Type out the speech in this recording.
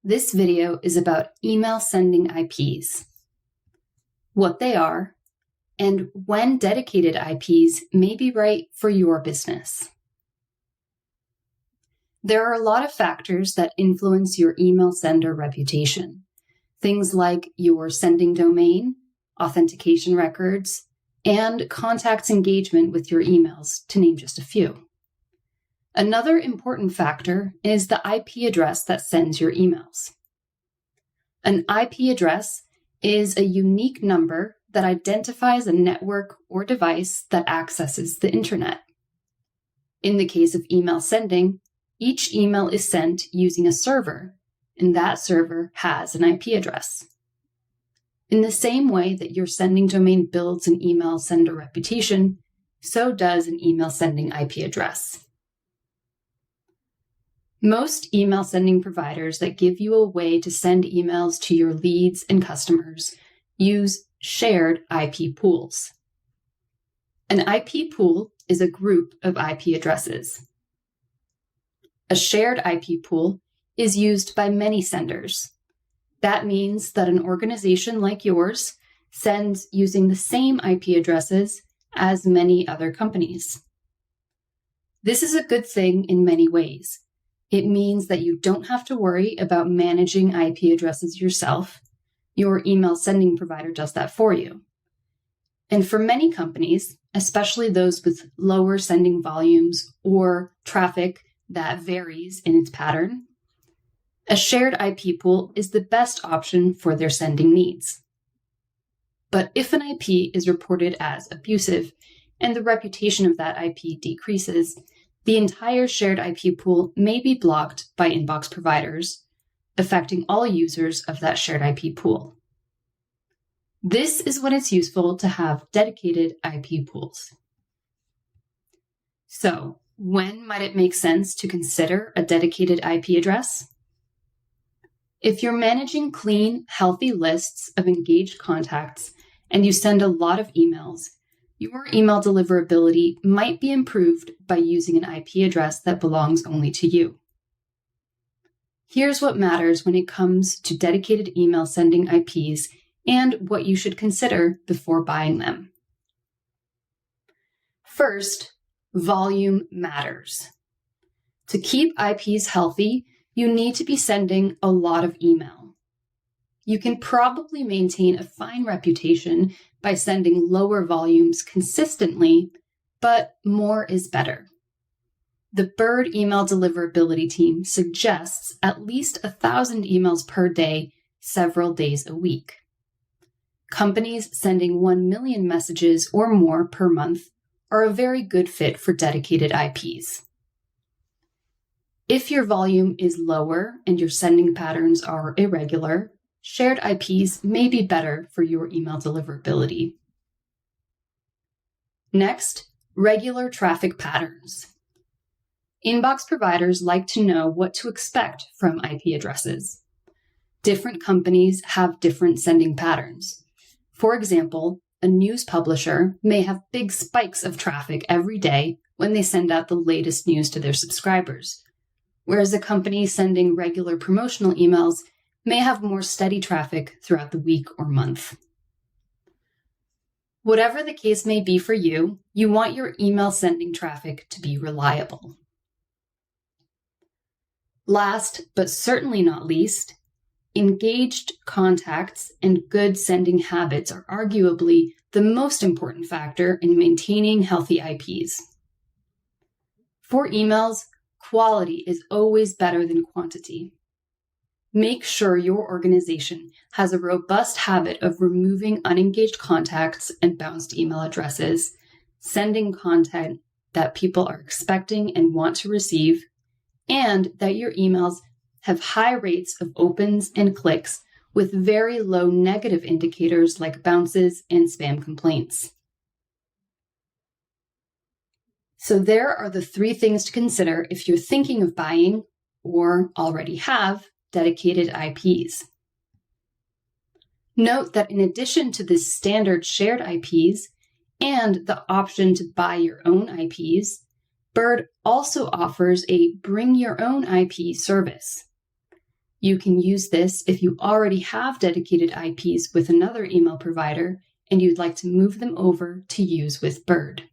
This video is about email sending IPs, what they are, and when dedicated IPs may be right for your business. There are a lot of factors that influence your email sender reputation. Things like your sending domain, authentication records, and contacts engagement with your emails, to name just a few. Another important factor is the IP address that sends your emails. An IP address is a unique number that identifies a network or device that accesses the internet. In the case of email sending, each email is sent using a server, and that server has an IP address. In the same way that your sending domain builds an email sender reputation, so does an email sending IP address. Most email sending providers that give you a way to send emails to your leads and customers use shared IP pools. An IP pool is a group of IP addresses. A shared IP pool is used by many senders. That means that an organization like yours sends using the same IP addresses as many other companies. This is a good thing in many ways. It means that you don't have to worry about managing IP addresses yourself. Your email sending provider does that for you. And for many companies, especially those with lower sending volumes or traffic that varies in its pattern, a shared IP pool is the best option for their sending needs. But if an IP is reported as abusive and the reputation of that IP decreases, the entire shared IP pool may be blocked by inbox providers, affecting all users of that shared IP pool. This is when it's useful to have dedicated IP pools. So, when might it make sense to consider a dedicated IP address? If you're managing clean, healthy lists of engaged contacts and you send a lot of emails, your email deliverability might be improved by using an IP address that belongs only to you. Here's what matters when it comes to dedicated email sending IPs and what you should consider before buying them. First, volume matters. To keep IPs healthy, you need to be sending a lot of email. You can probably maintain a fine reputation by sending lower volumes consistently, but more is better. The Bird email deliverability team suggests at least 1,000 emails per day, several days a week. Companies sending 1 million messages or more per month are a very good fit for dedicated IPs. If your volume is lower and your sending patterns are irregular, shared IPs may be better for your email deliverability. Next, regular traffic patterns. Inbox providers like to know what to expect from IP addresses. Different companies have different sending patterns. For example, a news publisher may have big spikes of traffic every day when they send out the latest news to their subscribers, whereas a company sending regular promotional emails may have more steady traffic throughout the week or month. Whatever the case may be for you, you want your email sending traffic to be reliable. Last, but certainly not least, engaged contacts and good sending habits are arguably the most important factor in maintaining healthy IPs. For emails, quality is always better than quantity. Make sure your organization has a robust habit of removing unengaged contacts and bounced email addresses, sending content that people are expecting and want to receive, and that your emails have high rates of opens and clicks with very low negative indicators like bounces and spam complaints. So there are the 3 things to consider if you're thinking of buying or already have dedicated IPs. Note that in addition to the standard shared IPs and the option to buy your own IPs, Bird also offers a bring your own IP service. You can use this if you already have dedicated IPs with another email provider and you'd like to move them over to use with Bird.